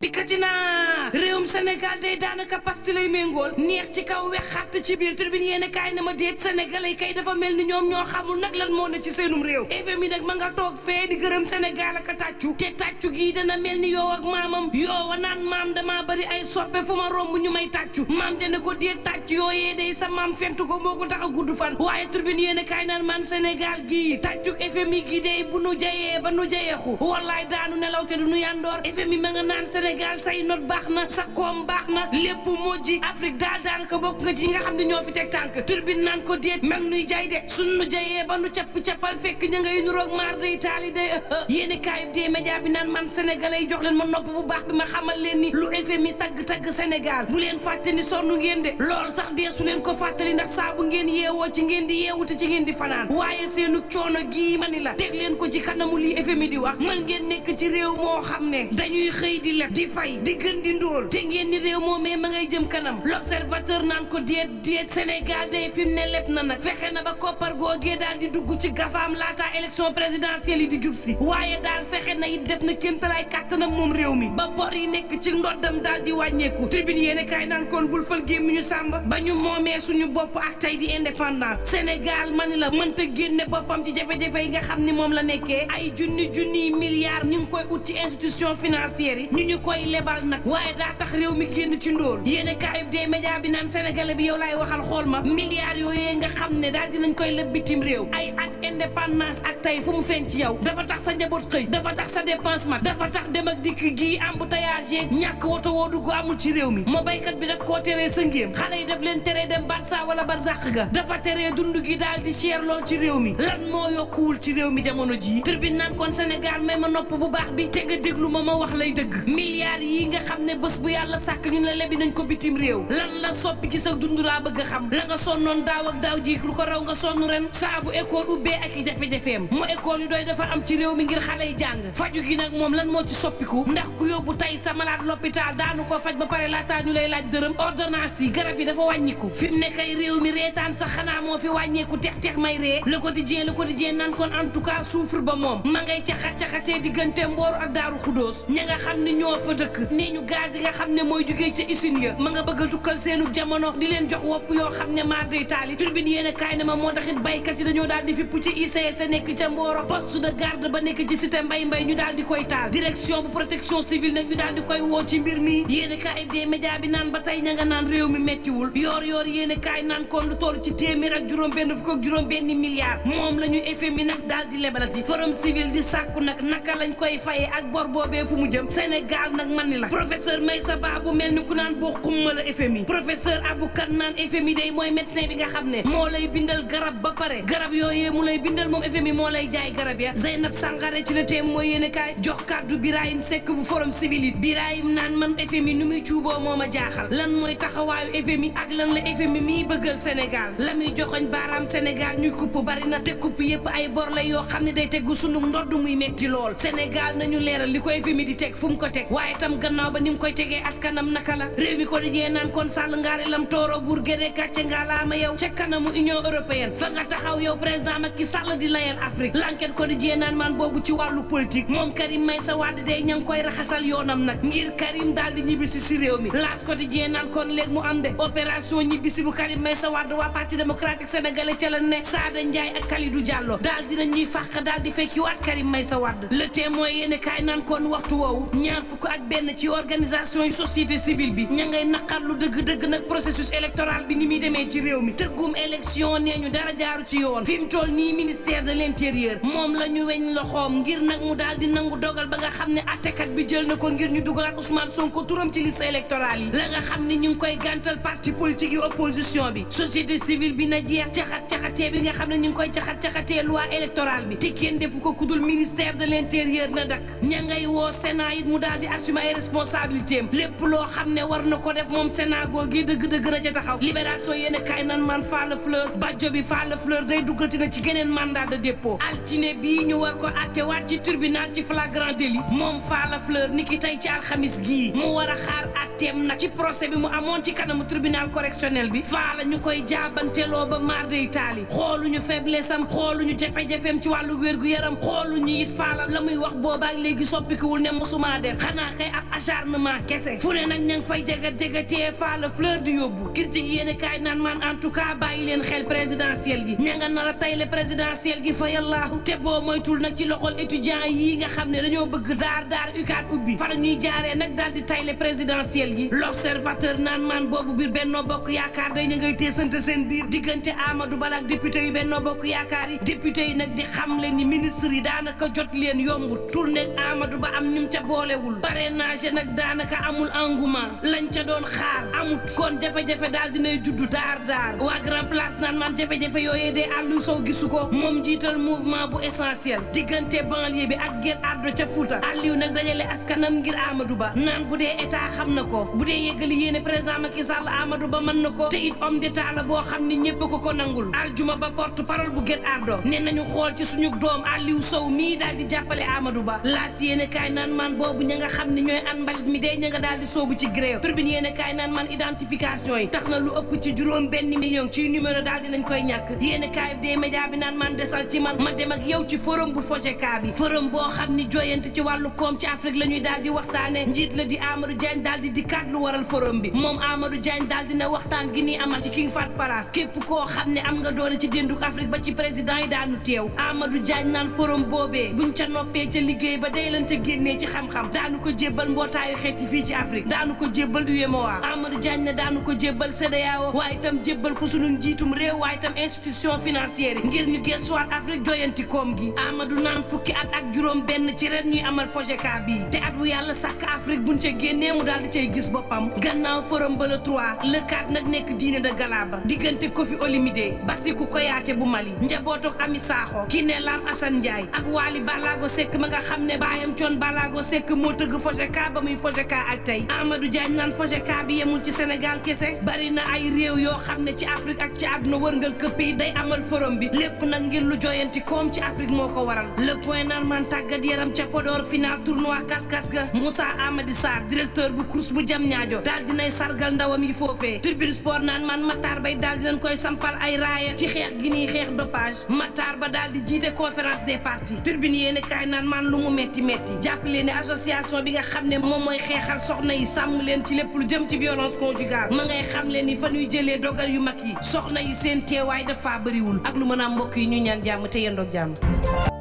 dikkati naa réewum Sénégal day daanaka pasti lay méngool neex ci kaw wex xatt ci biir turbine yéen kaay na ma déet sénégalais kay dafa mel ni ñoom ñoo xamul nag lan moo ne ci seenum réew FMI nag ma nga toog fee di gërëm Sénégal ak a tàccu te tàccu gii dana mel ni yow ak maamam yow a naan maam dama bari ay soppe fu ma romb ñu may tàccu maam dana ko déet tàccu yooyee day sa maam fentu ko moo ko tax a gudd fan waaye turbine yéen kaay naan man Sénégal gii tàccu FMI gii day bu nu jayee ba nu jayeexu wallaay daanu nelaw te du nu yandoor FMI ma nga naan Sénégal say not baax na sa koom baax na lépp mojji Afrique daal daanaka bokk nga ci ñi nga xam ne ñoo fi teg tànk turbine naan ko déet mag nuy jay de suñ nu jayee ba nu capp-cappal fekk ña ngay nuroog maar day taali day yéeni kaayub dee média bi naan man sénégalais yi jox leen ma nopp bu baax bi ma xamal leen ni lu FMI tagg-tagg Sénégal bu leen fàtte ni sonn ngeen de lool sax dee su leen ko fàttali ndax saa bu ngeen yeewoo ci ngeen di yeewu te ci ngeen di fanaan waaye seenu coono gii ma ni la teg leen ko ci kanamu lii FMI di wax mën ngeen nekk ci réew moo xam ne dañuy xëy di leb di fay di gën di ndóol te ngeen ni réew moomee ma ngay jëm kanam l'observateur naan ko déet Sénégal day fi mu ne lépp na nag fexe na ba koppar googee daal di dugg ci gafaam laataa élection présidentielle yi di jub si waaye daal fexe na it def na kéemtalaay kàttanam moom réew mi ba bor yi nekk ci ndoddam daal di wàññeeku tribune yéene kaay naan kon bul fal gémmiñu sàmba ba ñu moomee suñu bopp ak tey di indépendance Sénégal mani la mënta génne boppam ci jafe-jafe yi nga xam ni moom la nekkee ay junni milliards ñu ngi koy ut ci institution financière yi ñu koy lebal nag waaye daa tax réew mi génn ci ndóol yéene kaayub dee média bi naan sénégalais bi yow laay waxal xool ma milliards yooyee nga xam ne daal dinañ koy leb bitim réew ay at indépendance ak tey fu mu feeñ ci yow dafa tax sa njaboot xëy dafa tax sa dépense mat dafa tax dem ak dikk gii embouteillage yeeg ñàkk woto woo dugg amul ci réew mi moo béykat bi daf koo teree sa ngéem xale yi daf leen teree dem Barça wala Barzaq ga dafa teree dund gi daal di cher lool ci réew mi lan moo yokkuwul ci réew mi jamono jii turbine naan kon Sénégal may ma nopp bu baax bi te nga déglu ma wax lay dëgg milliards yi nga xam ne bés bu yàlla sàkk ñun la lebi nañ ko bitim réew lan la soppi ci sa dund laa bëgg a xam la nga sonnoon daaw ak daaw ji lu ko raw nga sonn ren saa bu école ubbee ak i jafe-jafeem mu école yi doy dafa am ci réew mi ngir xale yi jàng faju gi nag moom lan moo ci soppiku ndax ku yóbbu tey sa malade l'hôpital daanu ko faj ba pare laataa ñu lay laaj dërëm ordonnance yi garab yi dafa wàññiku fi mu ne kay réew mi reetaan sax xanaa moo fi wàññeeku tex may ree le quotidien naan kon en tout cas souffre ba moom ma ngay caxat-caxatee diggante Mbooru ak Daaru Xudóos ña nga xam ne ñoo fa dëkk nee ñu gaz yi nga xam ne mooy jugee ca usine ya ma nga bëgg a tukkal seenu jamono di leen jox wopp yoo xam ne maar day taali turbine yéen kaay na ma moo taxit baykat yi dañoo daal di fipp ci ICS nekk ca Mboro poste de garde ba nekk ci cité mbay ñu daal di koy taal direction bu protection civile nag ñu daal di koy woo ci mbir mi yéen kaay des médias bi naan ba tey ña nga naan réew mi mettiwul yoor yéen kaay naan kon lu toll ci téeméer ak juróom-benn fukk ak juróom-benn milliards moom la ñu FMI nag daal di lebalati forum civil di sàkku nag naka lañ koy fayee ak bor boobee fu mu jëm Sénégal nag man ni la professeur Maysa Ba bu mel ni ku naan boo xumma la FMI professeur Abou Kane naan FMI day mooy médecin bi nga xam ne moo lay bindal garab ba pare garab yooyee mu lay bindal moom FMI moo lay jaay garab ya Zeynab Sangaré ci la teem mooy yéene kaay jox kàddu Birahim Seck bu forum civil it Birahim naan man FMI nu muy cuuboo moo ma jaaxal lan mooy taxawaayu FMI ak lan la FMI miy bëggal Sénégal la muy joxoñ baaraam Sénégal ñuy kupp bari na te kupp yëpp ay bor la yoo xam ne day tegu sunu ndodd muy metti lool Sénégal nañu leeral li ko FMI di teg fu mu ko teg waaye tam gannaaw ba ni mu koy tegee askanam naka la réew mi ko dijee naan kon sàll ngaare lam tooro buur géde kàcce nga laama yow ca kanamu Union européenne fa nga taxaw yow président Macky Sall di layal Afrique l'enquête ko dijee naan man boobu ci wàllu politique moom Karim Meïssa Wade day ña ngi koy raxasal yoonam nag ngir Karim daal di ñibbisi si réew mi laas ko dijee naan kon léegi mu am de opération ñibbisi bu Karim Meïssa Wade waa parti démocratique sénégalais ca la ne Sada Ndiaye ak Kalidou Diallo daal dina ñuy fàq daal di fekki waat Karim Meïssa Wade le témoin yéene kaay naan kon waxtu woowu ñaar fukk ak benn ci organisation yu société civile bi ña ngay naqar lu dëgg nag processus électoral bi ni muy demee ci réew mi tëggum élection nee ñu dara jaaru ci yoon fi mu toll nii ministère de l'intérieur moom la ñu weñ loxoom ngir nag mu daal di nangu dogal ba nga xam ne attekat bi jël na ko ngir ñu dugalaat Ousmane Sonko turam ci liste électorale yi la nga xam ne ñu ngi koy gàntal parti politique yi opposition bi société civile bi na jeex caxat-caxatee bi nga xam ne ñu ngi koy caxat-caxatee loi électorale bi te kenn defu ko kudul ministère de l'intérieur na dak ña ngay woo Sénat it mu daal di assumer ay responsabilité am lépp loo xam ne war na ko def moom Sénat googi dëgg na ca taxaw libération yéen kaay nan man Falla Fleur bàjjo bi Falla Fleur day duggati na ci geneen mandat de dépôt altine bii ñu war ko atte waat ci tribunal ci flagrant délit moom Falla Fleur ni ki tey ci alxamis gii mu war a xaar atteem nag ci procès bi mu amoon ci kanamu tribunal correctionnel bi Falla ñu koy jaabanteloo ba maar day taali xooluñu faiblesse am xooluñu jafe-jafeem ci wàllu wér-gu-yaram xooluñu it Falla la muy wax boobaak léegi soppikuwul ne mosuma def xanaa xanaa kay ab acharnement kese fu ne nag ña ngi fay jagat-jagatee fa la fleur di yóbbu critique yéene kaay naan man en tout cas bàyyi leen xel présidentiel gi ña nga nar a tayle présidentiel gi fa yàllaahu te boo moytul nag ci loxol étudiant yi nga xam ne dañoo bëgg daar UCAD ubbi fara ñuy jaaree nag daal di tayle présidentiel gi l'observateur naan man boobu biir Benno Bokk Yaakaar day ña ngay teesante seen biir diggante Amadou Ba ak député yu Benno Bokk Yaakaar yi député yi nag di xam leen ni ministre yi daanaka jot leen yombut tourné Amadou Ba am ñum ca boolewul parrainage nag daanaka amul engouement lañ ca doon xaar amut kon jafe-jafe daal dinay juddu daar waa Grand Place naan man jafe-jafe yooyee dee Aliou Sow gisu ko moom jiital mouvement bu essentiel diggante banlieue bi ak Guet Ardo ca Fouta Aliou nag dajale askanam ngir Amadou Ba naan bu dee état xam na ko bu dee yeggali yéene président Macky Sall Amadou Ba mën na ko te it homme d'état la boo xam ni ñépp ko nangul aljuma ba porte parole bu Guet Ardo ne nañu xool ci suñu doom Aliou Sow mii daal di jàppale Amadou Ba laas yéene kaay naan man boobu ña nga xam ne ñooy an mbalit mi day ña nga daal di soobu ci gréew turbine yéene kaay naan man identification yi tax na lu ëpp ci juróom benn million ci numéro daal dinañ koy ñàkk yéene kaay des média bi naan man desal ci man ma dem ak yow ci forum bu FOGECA bi forum boo xam ni joyante ci wàllu koom ci Afrique la ñuy daal di waxtaane njiit la di Amadou Diagne daal di dikkaat lu waral forum bi moom Amadou Diagne daal dina waxtaan gi nii amal ci King Fahd Palace képp koo xam ne am nga doole ci déndu Afrique ba ci président yi daanu teew Amadou Diagne naan forum boobee buñ ca noppee ca liggéey ba day lan te génnee ci xam-xam daanu ko jébbal mbootaayu xeeti fii ci Afrique daanu ko jébbal UEMOA Amadou Diagne ne daanu ko jébbal CEDEAO waaye itam jébbal ko sunu njiitum réew waaye itam institution financière yi ngir ñu gëstuwaat Afrique joyanti koom gi Amadou naan fukki at ak juróom benn ci ren ñuy amal FOGECA bii te at wu yàlla sàkk Afrique buñ ca génnee mu daal di cay gis boppam gannaaw forum ba le 3 le 4 nag nekk diine de Galaba diggante Koffi Olomidé Bassirou Koyaté bu Mali njabootuk Ami Sakho Kiné Lam Assane Ndiaye ak Wally Ballago Seck ma nga xam ne baayam Thione Ballago Seck moo tëgg FOGECA ba muy FOGECA ak tey Amadou Diagne naan FOGECA bi yemul ci Sénégal kese bari na ay réew yoo xam ne ci Afrique ak ci àdduna wërngal këpp yi day amal forum bi lépp nag ngir lu joyanti koom ci Afrique moo ko waral le point naan man tàggat yaram ca Podor final tournoi kas-kas ga Moussa Amady Sarr directeur bu course bu Diamniadio daal dinay sargal ndawam yi foofee Tribune Sport naan man Matar Bay daal dinañ koy sampal ay raaya ci xeex gi nii xeex dopage Matar Ba daal di jiite conférence des partis Tribune yéene kaay naan man lu mu metti jàppale ne association bi nga xam ne moom mooy xeexal soxna yi sàmm leen ci lépp lu jëm ci violence conjugale ma ngay xam leen ni fa ñuy jëlee dogal yu mag yi soxna yi seen teewaay dafa bëriwul ak lu mën a mbokk yi ñu ñaan jàmm te yendoog jàmm